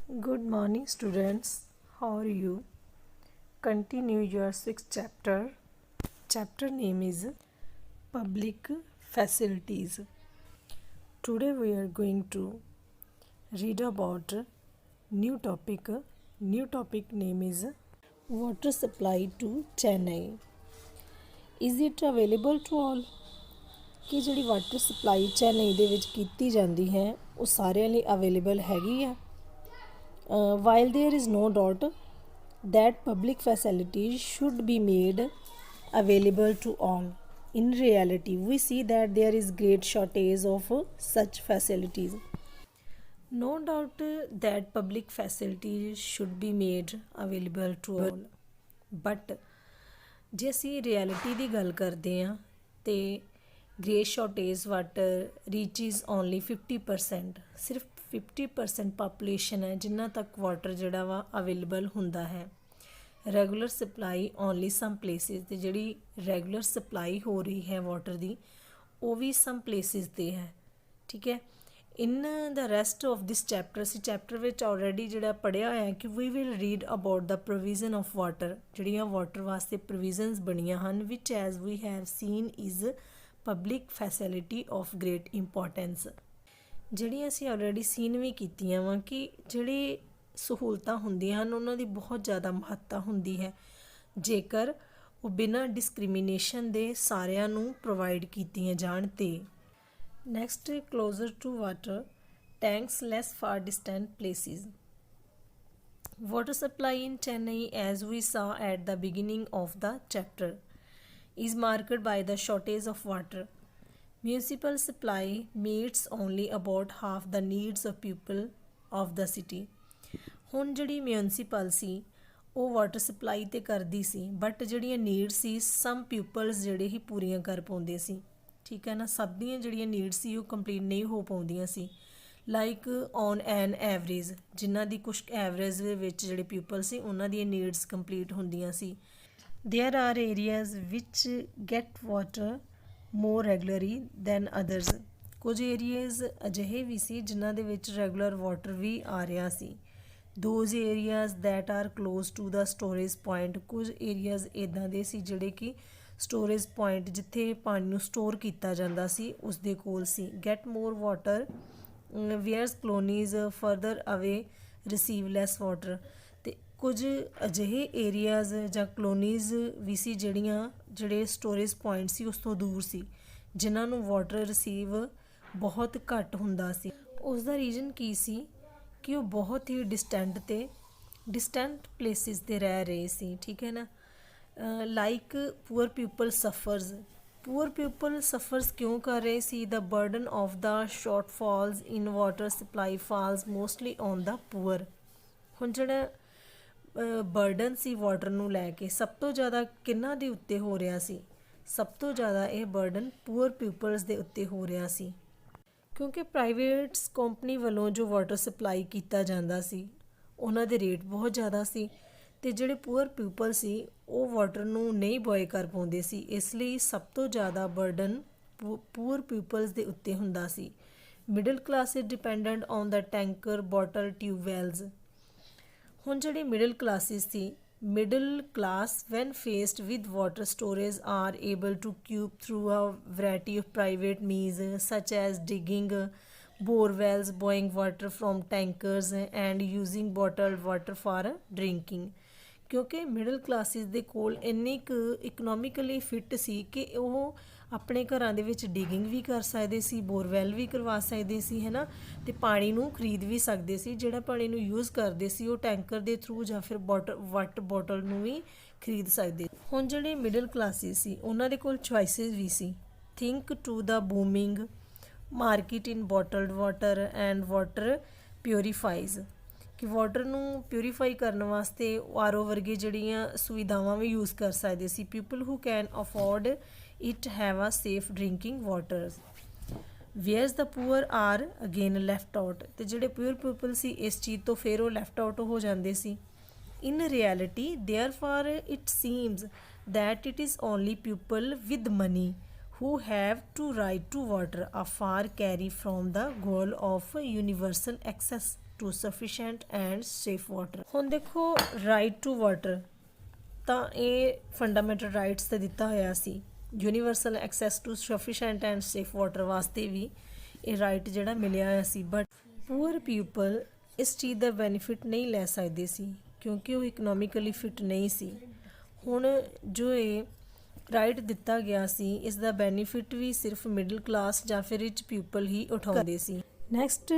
Good morning, students. How are you? Continue your sixth chapter. Chapter name is Public Facilities. Today we are going to read about new topic. New topic name is Water Supply to Chennai. Is it available to all? ਕਿ ਜਿਹੜੀ water supply Chennai ਦੇ ਵਿੱਚ ਕੀਤੀ ਜਾਂਦੀ ਹੈ ਉਹ ਸਾਰਿਆਂ ਲਈ ਅਵੇਲੇਬਲ ਹੈਗੀ ਆ while there is no doubt that public facilities should be made available to all, in reality we see that there is great shortage of such facilities. No doubt that public facilities should be made available to all, but ਜੇ ਅਸੀਂ reality ਦੀ ਗੱਲ ਕਰਦੇ ਹਾਂ ਤੇ great shortage water ਰੀਚਿਜ਼ only 50%, ਸਿਰਫ 50% population ਹੈ ਜਿਨ੍ਹਾਂ ਤੱਕ ਵਾਟਰ ਜਿਹੜਾ ਵਾ ਅਵੇਲੇਬਲ ਹੁੰਦਾ ਹੈ। ਰੈਗੂਲਰ ਸਪਲਾਈ ਓਨਲੀ ਸਮ ਪਲੇਸਿਸ, ਤੇ ਜਿਹੜੀ ਰੈਗੂਲਰ ਸਪਲਾਈ ਹੋ ਰਹੀ ਹੈ ਵਾਟਰ ਦੀ ਉਹ ਵੀ ਸਮ ਪਲੇਸਿਸ 'ਤੇ ਹੈ। ਠੀਕ ਹੈ, in the rest of this chapter ਅਸੀਂ ਚੈਪਟਰ ਵਿੱਚ ਆਲਰੇਡੀ ਜਿਹੜਾ ਪੜ੍ਹਿਆ ਹੋਇਆ ਕਿ we will read about the provision of water, ਜਿਹੜੀਆਂ ਵਾਟਰ ਵਾਸਤੇ ਪ੍ਰੋਵੀਜ਼ਨਸ ਬਣੀਆਂ ਹਨ ਵਿਚ as we have seen is public facility of great importance. ਜਿਹੜੀਆਂ ਅਸੀਂ ਆਲਰੇਡੀ ਸੀਨ ਵੀ ਕੀਤੀਆਂ ਵਾ ਕਿ ਜਿਹੜੀ ਸਹੂਲਤਾਂ ਹੁੰਦੀਆਂ ਹਨ ਉਹਨਾਂ ਦੀ ਬਹੁਤ ਜ਼ਿਆਦਾ ਮਹੱਤਤਾ ਹੁੰਦੀ ਹੈ ਜੇਕਰ ਉਹ ਬਿਨਾਂ ਡਿਸਕ੍ਰਿਮੀਨੇਸ਼ਨ ਦੇ ਸਾਰਿਆਂ ਨੂੰ ਪ੍ਰੋਵਾਈਡ ਕੀਤੀਆਂ ਜਾਣ ਤੇ। Next, closer to water tanks, less far distant places. Water supply in Chennai, as we saw at the beginning of the chapter, is marked by the shortage of water. Municipal supply meets only about half the needs of people of the city. ਹੁਣ ਜਿਹੜੀ municipal ਸੀ ਉਹ water supply ਤੇ ਕਰਦੀ ਸੀ but ਜਿਹੜੀਆਂ needs ਸੀ ਸਮ people's ਜਿਹੜੇ ਹੀ ਪੂਰੀਆਂ ਕਰ ਪਾਉਂਦੇ ਸੀ। ਠੀਕ ਹੈ ਨਾ, ਸਭ ਦੀਆਂ ਜਿਹੜੀਆਂ ਨੀਡਸ ਸੀ ਉਹ ਕੰਪਲੀਟ ਨਹੀਂ ਹੋ ਪਾਉਂਦੀਆਂ ਸੀ। ਲਾਈਕ ਔਨ ਐਨ ਐਵਰੇਜ, ਜਿਨ੍ਹਾਂ ਦੀ ਕੁਛ ਐਵਰੇਜ ਦੇ ਵਿੱਚ ਜਿਹੜੇ ਪੀਪਲ ਸੀ ਉਹਨਾਂ ਦੀਆਂ ਨੀਡਸ ਕੰਪਲੀਟ ਹੁੰਦੀਆਂ ਸੀ। There are areas which get water more regularly than others. ਕੁਝ ਏਰੀਆਜ਼ ਅਜਿਹੇ ਵੀ ਸੀ ਜਿਨ੍ਹਾਂ ਦੇ ਵਿੱਚ ਰੈਗੂਲਰ ਵਾਟਰ ਵੀ ਆ ਰਿਹਾ ਸੀ। Those areas that are close to the storage point, ਕੁਝ ਏਰੀਆਜ਼ ਇੱਦਾਂ ਦੇ ਸੀ ਜਿਹੜੇ ਕਿ ਸਟੋਰੇਜ ਪੁਆਇੰਟ ਜਿੱਥੇ ਪਾਣੀ ਨੂੰ ਸਟੋਰ ਕੀਤਾ ਜਾਂਦਾ ਸੀ ਉਸ ਦੇ ਕੋਲ ਸੀ। ਗੈਟ ਮੋਰ ਵਾਟਰ ਵੇਅਰਸ ਕਲੋਨੀਜ਼ ਫਰਦਰ ਅਵੇ ਰਿਸੀਵ ਲੈਸ ਵਾਟਰ, ਅਤੇ ਕੁਝ ਅਜਿਹੇ ਏਰੀਆਜ਼ ਜਾਂ ਕਲੋਨੀਜ਼ ਵੀ ਸੀ ਜਿਹੜੇ ਸਟੋਰੇਜ ਪੁਆਇੰਟ ਸੀ ਉਸ ਤੋਂ ਦੂਰ ਸੀ ਜਿਨ੍ਹਾਂ ਨੂੰ ਵਾਟਰ ਰਿਸੀਵ ਬਹੁਤ ਘੱਟ ਹੁੰਦਾ ਸੀ। ਉਸ ਦਾ ਰੀਜ਼ਨ ਕੀ ਸੀ ਕਿ ਉਹ ਬਹੁਤ ਹੀ ਡਿਸਟੈਂਟ ਪਲੇਸਿਸ 'ਤੇ ਰਹਿ ਰਹੇ ਸੀ। ਠੀਕ ਹੈ ਨਾ, ਲਾਈਕ ਪੂਅਰ ਪੀਪਲ ਸਫਰਸ ਕਿਉਂ ਕਰ ਰਹੇ ਸੀ? The burden of the shortfalls in water supply falls mostly on the poor. ਹੁਣ ਜਿਹੜਾ ਬਰਡਨ ਸੀ ਵਾਟਰ ਨੂੰ ਲੈ ਕੇ ਸਭ ਤੋਂ ਜ਼ਿਆਦਾ ਕਿਹਨਾਂ ਦੇ ਉੱਤੇ ਹੋ ਰਿਹਾ ਸੀ? ਸਭ ਤੋਂ ਜ਼ਿਆਦਾ ਇਹ ਬਰਡਨ ਪੂਅਰ ਪੀਪਲਸ ਦੇ ਉੱਤੇ ਹੋ ਰਿਹਾ ਸੀ ਕਿਉਂਕਿ ਪ੍ਰਾਈਵੇਟਸ ਕੰਪਨੀ ਵੱਲੋਂ ਜੋ ਵਾਟਰ ਸਪਲਾਈ ਕੀਤਾ ਜਾਂਦਾ ਸੀ ਉਹਨਾਂ ਦੇ ਰੇਟ ਬਹੁਤ ਜ਼ਿਆਦਾ ਸੀ ਅਤੇ ਜਿਹੜੇ ਪੂਅਰ ਪੀਪਲ ਸੀ ਉਹ ਵਾਟਰ ਨੂੰ ਨਹੀਂ ਬੋਏ ਕਰ ਪਾਉਂਦੇ ਸੀ, ਇਸ ਲਈ ਸਭ ਤੋਂ ਜ਼ਿਆਦਾ ਬਰਡਨ ਪੂਅਰ ਪੀਪਲਸ ਦੇ ਉੱਤੇ ਹੁੰਦਾ ਸੀ। Middle class is dependent on the tanker bottle tubewells. ਹੁਣ ਜਿਹੜੀ ਮਿਡਲ ਕਲਾਸਿਸ ਸੀ, middle class when faced with water storage are able to cope through a variety of private means such as digging borewells, buying water from tankers and using bottled water for drinking। ਕਿਉਂਕਿ middle classes ਦੇ ਕੋਲ ਇੰਨੀ ਕੁ economically fit ਸੀ ਕਿ ਉਹ ਆਪਣੇ ਘਰਾਂ ਦੇ ਵਿੱਚ ਡਿਗਿੰਗ ਵੀ ਕਰ ਸਕਦੇ ਸੀ, ਬੋਰਵੈਲ ਵੀ ਕਰਵਾ ਸਕਦੇ ਸੀ, ਹੈ ਨਾ, ਅਤੇ ਪਾਣੀ ਨੂੰ ਖਰੀਦ ਵੀ ਸਕਦੇ ਸੀ। ਜਿਹੜਾ ਪਾਣੀ ਨੂੰ ਯੂਜ਼ ਕਰਦੇ ਸੀ ਉਹ ਟੈਂਕਰ ਦੇ ਥਰੂ ਜਾਂ ਫਿਰ ਵਾਟਰ ਬੋਟਲ ਨੂੰ ਵੀ ਖਰੀਦ ਸਕਦੇ। ਹੁਣ ਜਿਹੜੇ ਮਿਡਲ ਕਲਾਸਿਸ ਸੀ ਉਹਨਾਂ ਦੇ ਕੋਲ ਚੋਇਸਿਸ ਵੀ ਸੀ। Think to the booming market in bottled water and water purifiers, ਕਿ ਵਾਟਰ ਨੂੰ ਪਿਊਰੀਫਾਈ ਕਰਨ ਵਾਸਤੇ ਆਰਓ ਵਰਗੇ ਜਿਹੜੀਆਂ ਸੁਵਿਧਾਵਾਂ ਵੀ ਯੂਜ਼ ਕਰ ਸਕਦੇ ਸੀ। People who can afford it have a safe drinking waters whereas the poor are again left out, ਅਤੇ ਜਿਹੜੇ ਪੂਅਰ ਪੀਪਲ ਸੀ ਇਸ ਚੀਜ਼ ਤੋਂ ਫਿਰ ਉਹ ਲੈਫਟ ਆਊਟ ਹੋ ਜਾਂਦੇ ਸੀ। In reality therefore it seems that it is only people with money who have to right to water, a far carry from the goal of universal access to sufficient and safe water। ਹੁਣ ਦੇਖੋ right to water ਤਾਂ ਇਹ fundamental rights ਤੇ ਦਿੱਤਾ ਹੋਇਆ ਸੀ। Universal access to sufficient and safe water ਵਾਸਤੇ ਵੀ ਇਹ ਰਾਈਟ ਜਿਹੜਾ ਮਿਲਿਆ ਹੋਇਆ ਸੀ, ਬਟ ਪੂਅਰ ਪੀਪਲ ਇਸ ਚੀਜ਼ ਦਾ ਬੈਨੀਫਿਟ ਨਹੀਂ ਲੈ ਸਕਦੇ ਸੀ ਕਿਉਂਕਿ ਉਹ ਇਕਨੋਮਿਕਲੀ ਫਿਟ ਨਹੀਂ ਸੀ। ਹੁਣ ਜੋ ਇਹ ਰਾਈਟ ਦਿੱਤਾ ਗਿਆ ਸੀ ਇਸ ਦਾ ਬੈਨੀਫਿਟ ਵੀ ਸਿਰਫ ਮਿਡਲ ਕਲਾਸ ਜਾਂ ਫਿਰ ਰਿਚ ਪੀਪਲ ਹੀ ਉਠਾਉਂਦੇ ਸੀ। Next,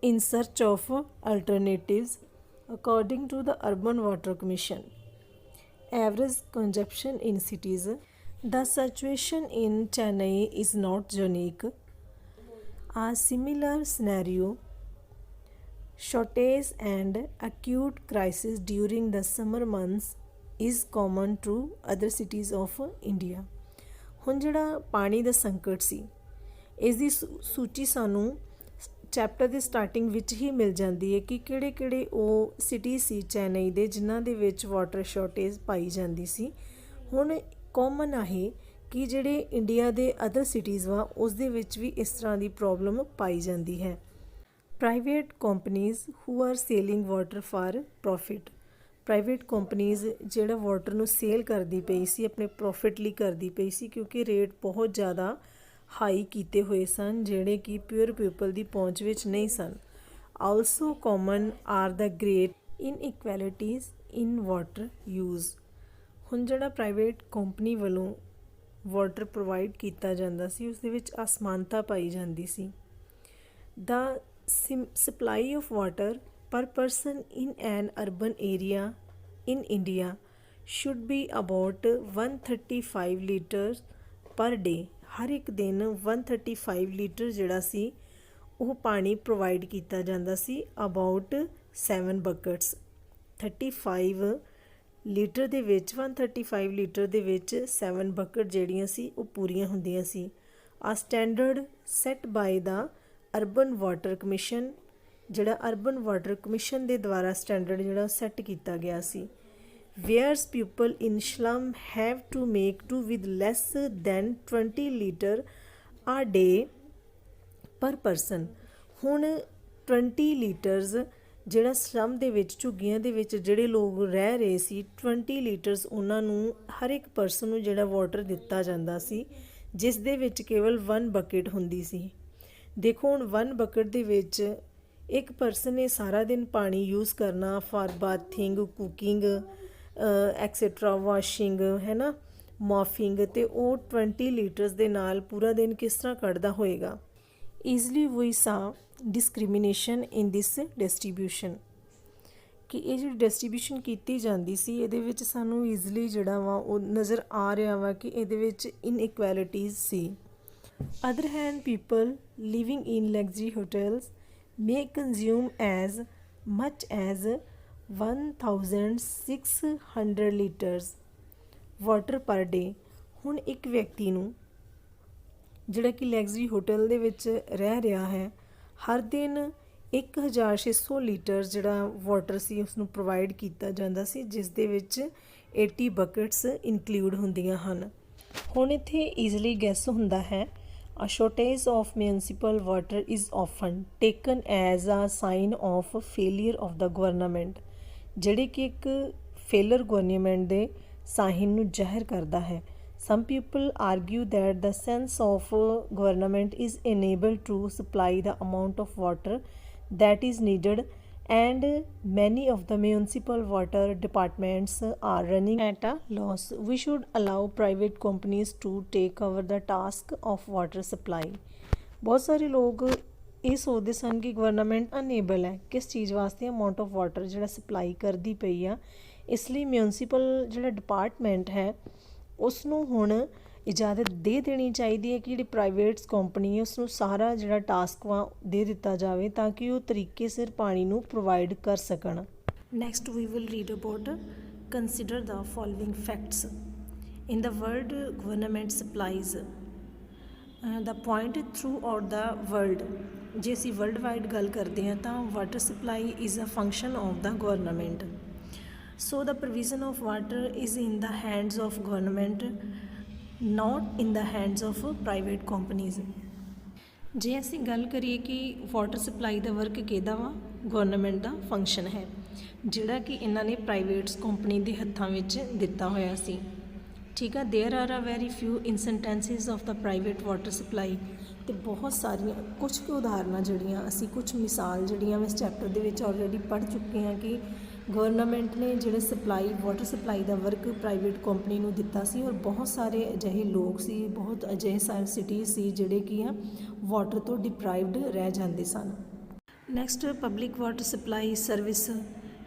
in search of alternatives according to the urban water commission average consumption in cities. The situation in Chennai is not unique. A similar scenario, shortage and acute crisis during the summer months, is common to other cities of India. ਹੁਣ ਜਿਹੜਾ ਪਾਣੀ ਦਾ ਸੰਕਟ ਸੀ ਇਸ ਦੀ ਸੂਚੀ ਸਾਨੂੰ chapter ਦੇ starting ਵਿੱਚ ਹੀ ਮਿਲ ਜਾਂਦੀ ਹੈ ਕਿ ਕਿਹੜੇ ਕਿਹੜੇ ਉਹ ਸਿਟੀ ਸੀ ਚੈਨਈ ਦੇ ਜਿਨ੍ਹਾਂ ਦੇ ਵਿੱਚ ਵਾਟਰ ਸ਼ਾਰਟੇਜ ਪਾਈ ਜਾਂਦੀ ਸੀ। ਹੁਣ ਕਾਮਨ ਹੈ ਕਿ ਜਿਹੜੇ ਇੰਡੀਆ ਦੇ ਅਦਰ ਸਿਟੀਜ਼ ਵਾ ਉਸ ਦੇ ਵਿੱਚ ਵੀ ਇਸ ਤਰ੍ਹਾਂ ਦੀ ਪ੍ਰੋਬਲਮ ਪਾਈ ਜਾਂਦੀ ਹੈ। Private companies who are selling water for profit. Private companies ਜਿਹੜਾ ਵਾਟਰ ਨੂੰ ਸੇਲ ਕਰਦੀ ਪਈ ਸੀ ਆਪਣੇ ਪ੍ਰੋਫਿਟ ਲਈ ਕਰਦੀ ਪਈ ਸੀ ਕਿਉਂਕਿ ਰੇਟ ਬਹੁਤ ਜ਼ਿਆਦਾ ਹਾਈ ਕੀਤੇ ਹੋਏ ਸਨ ਜਿਹੜੇ ਕਿ ਪਿਓਰ ਪੀਪਲ ਦੀ ਪਹੁੰਚ ਵਿੱਚ ਨਹੀਂ ਸਨ। Also common are the great inequalities in water use. ਹੁਣ ਜਿਹੜਾ ਪ੍ਰਾਈਵੇਟ ਕੰਪਨੀ ਵੱਲੋਂ ਵਾਟਰ ਪ੍ਰੋਵਾਈਡ ਕੀਤਾ ਜਾਂਦਾ ਸੀ ਉਸ ਦੇ ਵਿੱਚ ਅਸਮਾਨਤਾ ਪਾਈ ਜਾਂਦੀ ਸੀ। The supply of water per person in an urban area in India should be about 135 liters per day। ਹਰ ਇੱਕ ਦਿਨ 135 ਲੀਟਰ ਜਿਹੜਾ ਸੀ ਉਹ ਪਾਣੀ ਪ੍ਰੋਵਾਈਡ ਕੀਤਾ ਜਾਂਦਾ ਸੀ। ਅਬਾਊਟ 7 ਬਕਟਸ 35 ਲੀਟਰ ਦੇ ਵਿੱਚ 135 ਲੀਟਰ ਦੇ ਵਿੱਚ 7 ਬਕਟ ਜਿਹੜੀਆਂ ਸੀ ਉਹ ਪੂਰੀਆਂ ਹੁੰਦੀਆਂ ਸੀ। A standard set by the urban water commission, ਜਿਹੜਾ ਅਰਬਨ ਵਾਟਰ ਕਮਿਸ਼ਨ ਦੇ ਦੁਆਰਾ ਸਟੈਂਡਰਡ ਜਿਹੜਾ ਸੈੱਟ ਕੀਤਾ ਗਿਆ ਸੀ। Whereas people in slum have to make to with less than 20 litre a day ਪਰ ਪਰਸਨ। ਹੁਣ 20 ਲੀਟਰਸ ਜਿਹੜਾ ਸਲਮ ਦੇ ਵਿੱਚ ਝੁੱਗੀਆਂ ਦੇ ਵਿੱਚ ਜਿਹੜੇ ਲੋਕ ਰਹਿ ਰਹੇ ਸੀ 20 ਲੀਟਰਸ ਉਹਨਾਂ ਨੂੰ ਹਰ ਇੱਕ ਪਰਸਨ ਨੂੰ ਜਿਹੜਾ ਵਾਟਰ ਦਿੱਤਾ ਜਾਂਦਾ ਸੀ ਜਿਸ ਦੇ ਵਿੱਚ ਕੇਵਲ 1 ਬਕਟ ਹੁੰਦੀ ਸੀ। ਦੇਖੋ ਹੁਣ 1 ਬਕਟ ਦੇ ਵਿੱਚ ਇੱਕ ਪਰਸਨ ਨੇ ਸਾਰਾ ਦਿਨ ਪਾਣੀ ਯੂਜ਼ ਕਰਨਾ for bathing, cooking etcetera, washing ਹੈ ਨਾ, ਮੋਫਿੰਗ, ਅਤੇ ਉਹ 20 ਲੀਟਰਸ ਦੇ ਨਾਲ ਪੂਰਾ ਦਿਨ ਕਿਸ ਤਰ੍ਹਾਂ ਕੱਢਦਾ ਹੋਏਗਾ। ਈਜ਼ਲੀ ਵੀ ਸਾ ਡਿਸਕ੍ਰਿਮੀਨੇਸ਼ਨ ਇਨ ਦਿਸ ਡਿਸਟਰੀਬਿਊਸ਼ਨ ਕਿ ਇਹ ਜਿਹੜੀ ਡਿਸਟਰੀਬਿਊਸ਼ਨ ਕੀਤੀ ਜਾਂਦੀ ਸੀ ਇਹਦੇ ਵਿੱਚ ਸਾਨੂੰ ਈਜ਼ਲੀ ਜਿਹੜਾ ਵਾ ਉਹ ਨਜ਼ਰ ਆ ਰਿਹਾ ਵਾ ਕਿ ਇਹਦੇ ਵਿੱਚ ਇਨਇਕੁਐਲਿਟੀਜ਼ ਸੀ। Other hand people living in luxury hotels may consume as much as 1600 liters water per day। ਹੁਣ ਇੱਕ ਵਿਅਕਤੀ ਨੂੰ ਜਿਹੜਾ ਕਿ ਲਗਜ਼ਰੀ ਹੋਟਲ ਦੇ ਵਿੱਚ ਰਹਿ ਰਿਹਾ ਹੈ ਹਰ ਦਿਨ 1600 ਲੀਟਰ ਜਿਹੜਾ ਵਾਟਰ ਸੀ ਉਸਨੂੰ ਪ੍ਰੋਵਾਈਡ ਕੀਤਾ ਜਾਂਦਾ ਸੀ ਜਿਸ ਦੇ ਵਿੱਚ 80 ਬਕਟਸ ਇਨਕਲੂਡ ਹੁੰਦੀਆਂ ਹਨ। ਹੁਣ ਇੱਥੇ ਈਜ਼ਲੀ ਗੈਸ ਹੁੰਦਾ ਹੈ A shortage of municipal water is often taken as a sign of failure of the government, ਜਿਹੜੇ ਕਿ ਇੱਕ ਫੇਲਰ ਗਵਰਨਮੈਂਟ ਦੇ ਸਾਈਨ ਨੂੰ ਜ਼ਾਹਿਰ ਕਰਦਾ ਹੈ। Some people argue that the sense of government is unable to supply the amount of water that is needed and many of the municipal water departments are running at a loss. We should allow private companies to take over the task of water supply। ਬਹੁਤ ਸਾਰੇ ਲੋਕ ਇਹ ਸੋਚਦੇ ਸਨ ਕਿ government unable ਹੈ ਕਿਸ ਚੀਜ਼ ਵਾਸਤੇ ਅਮਾਊਂਟ ਆਫ ਵਾਟਰ ਜਿਹੜਾ ਸਪਲਾਈ ਕਰਦੀ ਪਈ ਆ, ਇਸ ਲਈ ਮਿਊਨਿਸਪਲ ਜਿਹੜਾ ਡਿਪਾਰਟਮੈਂਟ ਹੈ ਉਸ ਨੂੰ ਹੁਣ ਇਜਾਜ਼ਤ ਦੇ ਦੇਣੀ ਚਾਹੀਦੀ ਹੈ ਕਿ ਜਿਹੜੀ ਪ੍ਰਾਈਵੇਟਸ ਕੰਪਨੀ ਹੈ ਉਸ ਨੂੰ ਸਾਰਾ ਜਿਹੜਾ ਟਾਸਕ ਵਾ ਦੇ ਦਿੱਤਾ ਜਾਵੇ ਤਾਂ ਕਿ ਉਹ ਤਰੀਕੇ ਸਿਰ ਪਾਣੀ ਨੂੰ ਪ੍ਰੋਵਾਈਡ ਕਰ ਸਕਣ। Next we will read about consider the following facts in the world government supplies the point throughout the world. ਜੇ ਅਸੀਂ ਵਰਲਡ ਵਾਈਡ ਗੱਲ ਕਰਦੇ ਹਾਂ ਤਾਂ water supply is a function of the government. So the provision of water is in the hands of government, not in the hands of private companies। ਜੇ ਅਸੀਂ ਗੱਲ ਕਰੀਏ ਕਿ ਵਾਟਰ ਸਪਲਾਈ ਦਾ ਵਰਕ ਕਿਹਦਾ ਵਾ, ਗਵਰਨਮੈਂਟ ਦਾ ਫੰਕਸ਼ਨ ਹੈ, ਜਿਹੜਾ ਕਿ ਇਹਨਾਂ ਨੇ ਪ੍ਰਾਈਵੇਟਸ ਕੰਪਨੀ ਦੇ ਹੱਥਾਂ ਵਿੱਚ ਦਿੱਤਾ ਹੋਇਆ ਸੀ। ਠੀਕ ਆ, there are a very few instances of the private water supply, ਅਤੇ ਬਹੁਤ ਸਾਰੀਆਂ ਕੁਛ ਕੁ ਉਦਾਹਰਨਾਂ ਜਿਹੜੀਆਂ ਅਸੀਂ ਕੁਛ ਮਿਸਾਲ ਜਿਹੜੀਆਂ ਇਸ ਚੈਪਟਰ ਦੇ ਵਿੱਚ ਆਲਰੇਡੀ ਪੜ੍ਹ ਚੁੱਕੇ ਹਾਂ ਕਿ ਗਵਰਨਮੈਂਟ ਨੇ ਜਿਹੜੇ ਵਾਟਰ ਸਪਲਾਈ ਦਾ ਵਰਕ ਪ੍ਰਾਈਵੇਟ ਕੰਪਨੀ ਨੂੰ ਦਿੱਤਾ ਸੀ, ਔਰ ਬਹੁਤ ਸਾਰੇ ਅਜਿਹੇ ਲੋਕ ਸੀ, ਬਹੁਤ ਅਜਿਹੇ ਸਾਰੇ ਸਿਟੀਜ਼ ਸੀ ਜਿਹੜੇ ਕਿ ਆ ਵਾਟਰ ਤੋਂ ਡਿਪਰਾਈਵਡ ਰਹਿ ਜਾਂਦੇ ਸਨ। Next, public water supply service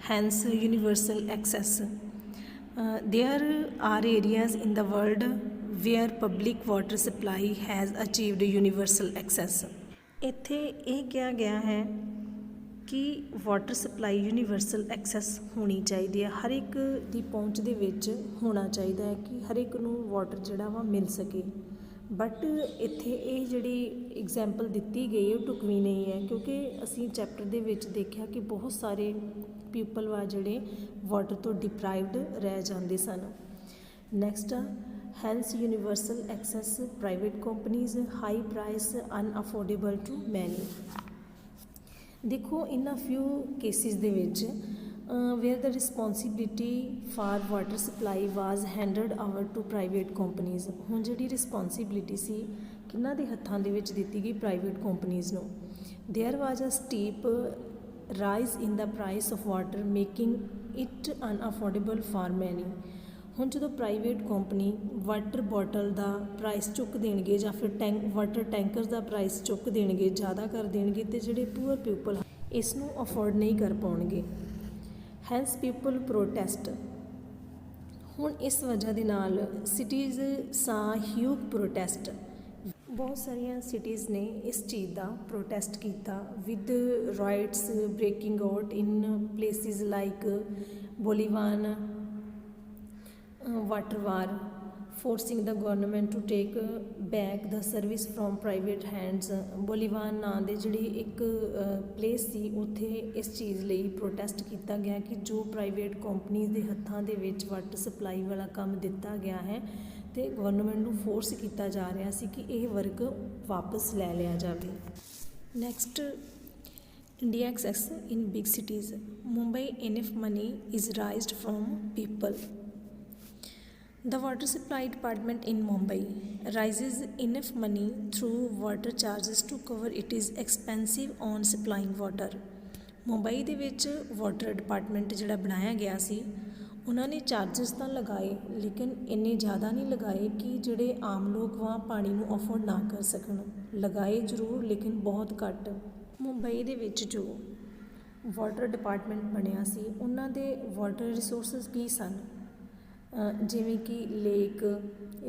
hence universal access. There are areas in the world where public water supply has achieved universal access. ਇੱਥੇ ਇਹ ਕਿਹਾ ਗਿਆ ਹੈ ਕਿ ਵਾਟਰ ਸਪਲਾਈ ਯੂਨੀਵਰਸਲ ਐਕਸੈਸ ਹੋਣੀ ਚਾਹੀਦੀ ਹੈ, ਹਰ ਇੱਕ ਦੀ ਪਹੁੰਚ ਦੇ ਵਿੱਚ ਹੋਣਾ ਚਾਹੀਦਾ ਹੈ ਕਿ ਹਰ ਇੱਕ ਨੂੰ ਵਾਟਰ ਜਿਹੜਾ ਵਾ ਮਿਲ ਸਕੇ। ਬਟ ਇੱਥੇ ਇਹ ਜਿਹੜੀ ਐਗਜ਼ਾਮਪਲ ਦਿੱਤੀ ਗਈ ਉਹ ਢੁਕਵੀਂ ਨਹੀਂ ਹੈ, ਕਿਉਂਕਿ ਅਸੀਂ ਚੈਪਟਰ ਦੇ ਵਿੱਚ ਦੇਖਿਆ ਕਿ ਬਹੁਤ ਸਾਰੇ ਪੀਪਲ ਵਾ ਜਿਹੜੇ ਵਾਟਰ ਤੋਂ ਡਿਪਰਾਈਵਡ ਰਹਿ ਜਾਂਦੇ ਸਨ। ਨੈਕਸਟ ਆ hence universal access private companies high price unaffordable to many. ਦੇਖੋ, ਇਹਨਾਂ ਫਿਊ ਕੇਸਿਸ ਦੇ ਵਿੱਚ where the responsibility for water supply was handed over to private companies। ਹੁਣ ਜਿਹੜੀ ਰਿਸਪੌਂਸਿਬਿਲਿਟੀ ਸੀ ਕਿਹਨਾਂ ਦੇ ਹੱਥਾਂ ਦੇ ਵਿੱਚ ਦਿੱਤੀ ਗਈ, ਪ੍ਰਾਈਵੇਟ ਕੰਪਨੀਜ਼ ਨੂੰ। there was a steep rise in the price of water making it unaffordable for many। ਹੁਣ ਜਦੋਂ ਪ੍ਰਾਈਵੇਟ ਕੰਪਨੀ ਵਾਟਰ ਬੋਟਲ ਦਾ ਪ੍ਰਾਈਸ ਚੁੱਕ ਦੇਣਗੇ ਜਾਂ ਫਿਰ ਵਾਟਰ ਟੈਂਕਰਸ ਦਾ ਪ੍ਰਾਈਸ ਚੁੱਕ ਦੇਣਗੇ, ਜ਼ਿਆਦਾ ਕਰ ਦੇਣਗੇ, ਅਤੇ ਜਿਹੜੇ ਪੂਅਰ ਪੀਪਲ ਇਸ ਨੂੰ ਅਫੋਰਡ ਨਹੀਂ ਕਰ ਪਾਉਣਗੇ। Hence people protest. ਹੁਣ ਇਸ ਵਜ੍ਹਾ ਦੇ ਨਾਲ ਸਿਟੀਜ਼ ਸਾਂ ਹਿਊਜ ਪ੍ਰੋਟੈਸਟ, ਬਹੁਤ ਸਾਰੀਆਂ ਸਿਟੀਜ਼ ਨੇ ਇਸ ਚੀਜ਼ ਦਾ ਪ੍ਰੋਟੈਸਟ ਕੀਤਾ with riots breaking out in places like Bolivia, water war, forcing the government to take back the service from private hands. Bolivia ਨਾਂ ਦੇ ਜਿਹੜੀ ਇੱਕ ਪਲੇਸ ਸੀ, ਉੱਥੇ ਇਸ ਚੀਜ਼ ਲਈ ਪ੍ਰੋਟੈਸਟ ਕੀਤਾ ਗਿਆ ਕਿ ਜੋ ਪ੍ਰਾਈਵੇਟ ਕੰਪਨੀਜ਼ ਦੇ ਹੱਥਾਂ ਦੇ ਵਿੱਚ ਵਾਟਰ ਸਪਲਾਈ ਵਾਲਾ ਕੰਮ ਦਿੱਤਾ ਗਿਆ ਹੈ, ਅਤੇ ਗਵਰਨਮੈਂਟ ਨੂੰ ਫੋਰਸ ਕੀਤਾ ਜਾ ਰਿਹਾ ਸੀ ਕਿ ਇਹ ਵਰਕ ਵਾਪਸ ਲੈ ਲਿਆ ਜਾਵੇ। Next, India access in big cities. Mumbai enough money is raised from people. The water supply department in Mumbai raises enough money through water charges to cover its expensive on supplying water। Mumbai ਦੇ ਵਿੱਚ water department ਜਿਹੜਾ ਬਣਾਇਆ ਗਿਆ ਸੀ, ਉਹਨਾਂ ਨੇ charges ਤਾਂ ਲਗਾਏ, ਲੇਕਿਨ ਇੰਨੇ ਜ਼ਿਆਦਾ ਨਹੀਂ ਲਗਾਏ ਕਿ ਜਿਹੜੇ ਆਮ ਲੋਕ ਵਾ ਪਾਣੀ ਨੂੰ ਅਫੋਰਡ ਨਾ ਕਰ ਸਕਣ। ਲਗਾਏ ਜ਼ਰੂਰ, ਲੇਕਿਨ ਬਹੁਤ ਘੱਟ। ਮੁੰਬਈ ਦੇ ਵਿੱਚ ਜੋ ਵਾਟਰ ਡਿਪਾਰਟਮੈਂਟ ਬਣਿਆ ਸੀ, ਉਹਨਾਂ ਦੇ ਵਾਟਰ ਰਿਸੋਰਸਿਸ ਕੀ ਸਨ, ਜਿਵੇਂ ਕਿ lake,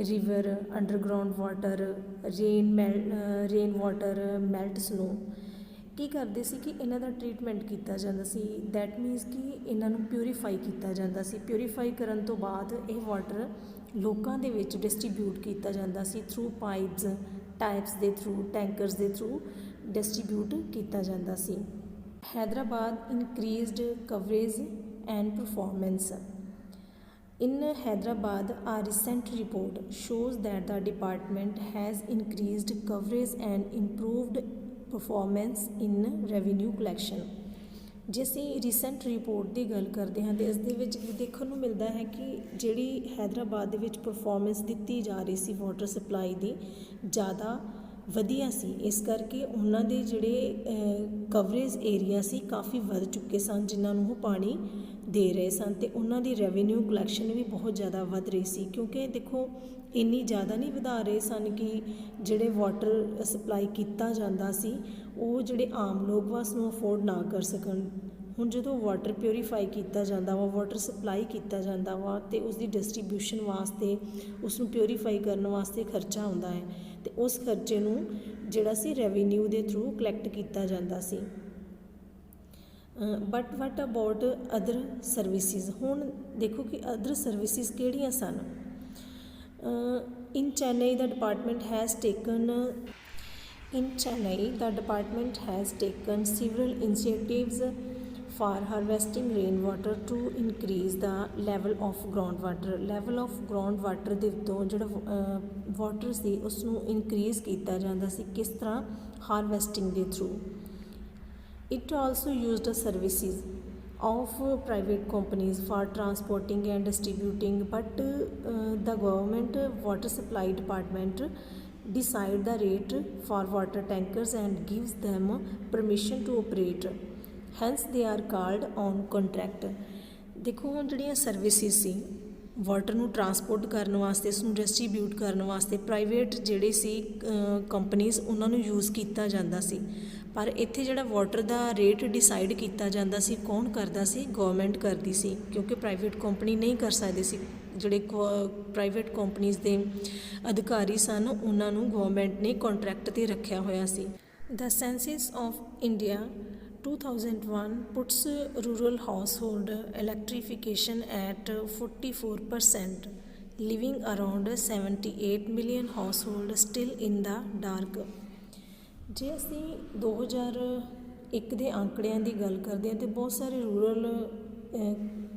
river, underground water, rain water, melt snow. ਕੀ ਕਰਦੇ ਸੀ ਕਿ ਇਹਨਾਂ ਦਾ ਟਰੀਟਮੈਂਟ ਕੀਤਾ ਜਾਂਦਾ ਸੀ, ਦੈਟ ਮੀਨਸ ਕਿ ਇਹਨਾਂ ਨੂੰ ਪਿਊਰੀਫਾਈ ਕੀਤਾ ਜਾਂਦਾ ਸੀ। ਪਿਊਰੀਫਾਈ ਕਰਨ ਤੋਂ ਬਾਅਦ ਇਹ ਵਾਟਰ ਲੋਕਾਂ ਦੇ ਵਿੱਚ ਡਿਸਟਰੀਬਿਊਟ ਕੀਤਾ ਜਾਂਦਾ ਸੀ ਥਰੂ ਟਾਈਪਸ ਦੇ ਥਰੂ, ਟੈਂਕਰਸ ਦੇ ਥਰੂ ਡਿਸਟਰੀਬਿਊਟ ਕੀਤਾ ਜਾਂਦਾ ਸੀ। Hyderabad increased coverage and performance. In Hyderabad, a recent report shows that the department has increased coverage and improved performance in revenue collection। ਜੇ ਅਸੀਂ ਰੀਸੈਂਟ ਰਿਪੋਰਟ ਦੀ ਗੱਲ ਕਰਦੇ ਹਾਂ, ਤਾਂ ਇਸ ਦੇ ਵਿੱਚ ਦੇਖਣ ਨੂੰ ਮਿਲਦਾ ਹੈ ਕਿ ਜਿਹੜੀ ਹੈਦਰਾਬਾਦ ਦੇ ਵਿੱਚ ਪਰਫਾਰਮੈਂਸ ਦਿੱਤੀ ਜਾ ਰਹੀ ਸੀ ਵਾਟਰ ਸਪਲਾਈ ਦੀ, ਜ਼ਿਆਦਾ ਵਧੀਆ ਸੀ। ਇਸ ਕਰਕੇ ਉਹਨਾਂ ਦੇ ਜਿਹੜੇ ਕਵਰੇਜ ਏਰੀਆ ਸੀ ਕਾਫੀ ਵੱਧ ਚੁੱਕੇ ਸਨ, ਜਿਨ੍ਹਾਂ ਨੂੰ ਉਹ ਪਾਣੀ ਦੇ ਰਹੇ ਸਨ, ਅਤੇ ਉਹਨਾਂ ਦੀ ਰੈਵਨਿਊ ਕਲੈਕਸ਼ਨ ਵੀ ਬਹੁਤ ਜ਼ਿਆਦਾ ਵੱਧ ਰਹੀ ਸੀ। ਕਿਉਂਕਿ ਦੇਖੋ, ਇੰਨੀ ਜ਼ਿਆਦਾ ਨਹੀਂ ਵਧਾ ਰਹੇ ਸਨ ਕਿ ਜਿਹੜੇ ਵਾਟਰ ਸਪਲਾਈ ਕੀਤਾ ਜਾਂਦਾ ਸੀ ਉਹ ਜਿਹੜੇ ਆਮ ਲੋਕ ਵਾ ਉਸ ਨੂੰ ਅਫੋਰਡ ਨਾ ਕਰ ਸਕਣ। ਹੁਣ ਜਦੋਂ ਵਾਟਰ ਪਿਊਰੀਫਾਈ ਕੀਤਾ ਜਾਂਦਾ ਵਾ, ਵਾਟਰ ਸਪਲਾਈ ਕੀਤਾ ਜਾਂਦਾ ਵਾ, ਅਤੇ ਉਸ ਦੀ ਡਿਸਟਰੀਬਿਊਸ਼ਨ ਵਾਸਤੇ, ਉਸ ਨੂੰ ਪਿਊਰੀਫਾਈ ਕਰਨ ਵਾਸਤੇ ਖਰਚਾ ਆਉਂਦਾ ਹੈ, ਅਤੇ ਉਸ ਖਰਚੇ ਨੂੰ ਜਿਹੜਾ ਸੀ ਰੈਵਨਿਊ ਦੇ ਥਰੂ ਕਲੈਕਟ ਕੀਤਾ ਜਾਂਦਾ ਸੀ। But what about other services. ਹੁਣ ਦੇਖੋ ਕਿ ਅਦਰ ਸਰਵਿਸਿਜ਼ ਕਿਹੜੀਆਂ ਸਨ। ਇਨ ਚੇਨਈ ਦਾ department has taken several initiatives for harvesting rainwater to increase the level of groundwater level of groundwater ਦੇ ਤੋਂ ਜਿਹੜਾ ਵਾਟਰ ਸੀ ਉਸ ਨੂੰ ਇਨਕਰੀਜ਼ ਕੀਤਾ ਜਾਂਦਾ ਸੀ ਕਿਸ ਤਰ੍ਹਾਂ ਹਾਰਵੈਸਟਿੰਗ ਦੇ through It also used the services of private companies for transporting and distributing, but the government water supply department decide the rate for water tankers and gives them permission to operate. Hence they are called on contract. देखो ਹੁਣ ਜਿਹੜੀਆਂ services ਸੀ water ਨੂੰ transport ਕਰਨ ਵਾਸਤੇ ਉਸ ਨੂੰ distribute ਕਰਨ ਵਾਸਤੇ ਪ੍ਰਾਈਵੇਟ ਜਿਹੜੇ ਸੀ ਕੰਪਨੀਜ਼ ਉਹਨਾਂ ਨੂੰ ਯੂਜ਼ ਕੀਤਾ ਜਾਂਦਾ ਸੀ ਪਰ ਇੱਥੇ ਜਿਹੜਾ ਵਾਟਰ ਦਾ ਰੇਟ ਡਿਸਾਈਡ ਕੀਤਾ ਜਾਂਦਾ ਸੀ ਕੌਣ ਕਰਦਾ ਸੀ ਗਵਰਨਮੈਂਟ ਕਰਦੀ ਸੀ ਕਿਉਂਕਿ ਪ੍ਰਾਈਵੇਟ ਕੰਪਨੀ ਨਹੀਂ ਕਰ ਸਕਦੇ ਸੀ ਜਿਹੜੇ ਪ੍ਰਾਈਵੇਟ ਕੰਪਨੀਜ਼ ਦੇ ਅਧਿਕਾਰੀ ਸਨ ਉਹਨਾਂ ਨੂੰ ਗਵਰਨਮੈਂਟ ਨੇ ਕੰਟਰੈਕਟ 'ਤੇ ਰੱਖਿਆ ਹੋਇਆ ਸੀ the census of India 2001 puts rural household electrification at 44%, leaving around 78 million household still in the dark. ਜੇ ਅਸੀਂ 2001 ਦੇ ਅੰਕੜਿਆਂ ਦੀ ਗੱਲ ਕਰਦੇ ਹਾਂ ਤਾਂ ਬਹੁਤ ਸਾਰੇ ਰੂਰਲ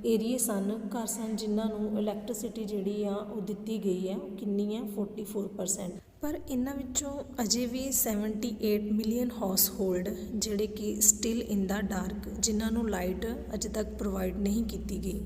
ਏਰੀਏ ਸਨ ਘਰ ਸਨ ਜਿਨ੍ਹਾਂ ਨੂੰ ਇਲੈਕਟ੍ਰਿਸਿਟੀ ਜਿਹੜੀ ਆ ਉਹ ਦਿੱਤੀ ਗਈ ਹੈ ਉਹ ਕਿੰਨੀ ਹੈ 44% ਪਰ ਇਹਨਾਂ ਵਿੱਚੋਂ ਅਜੇ ਵੀ 78 ਮਿਲੀਅਨ ਹਾਊਸ ਹੋਲਡ ਜਿਹੜੇ ਕਿ ਸਟਿਲ ਇਨ ਦਾ ਡਾਰਕ ਜਿਨ੍ਹਾਂ ਨੂੰ ਲਾਈਟ ਅਜੇ ਤੱਕ ਪ੍ਰੋਵਾਈਡ ਨਹੀਂ ਕੀਤੀ ਗਈ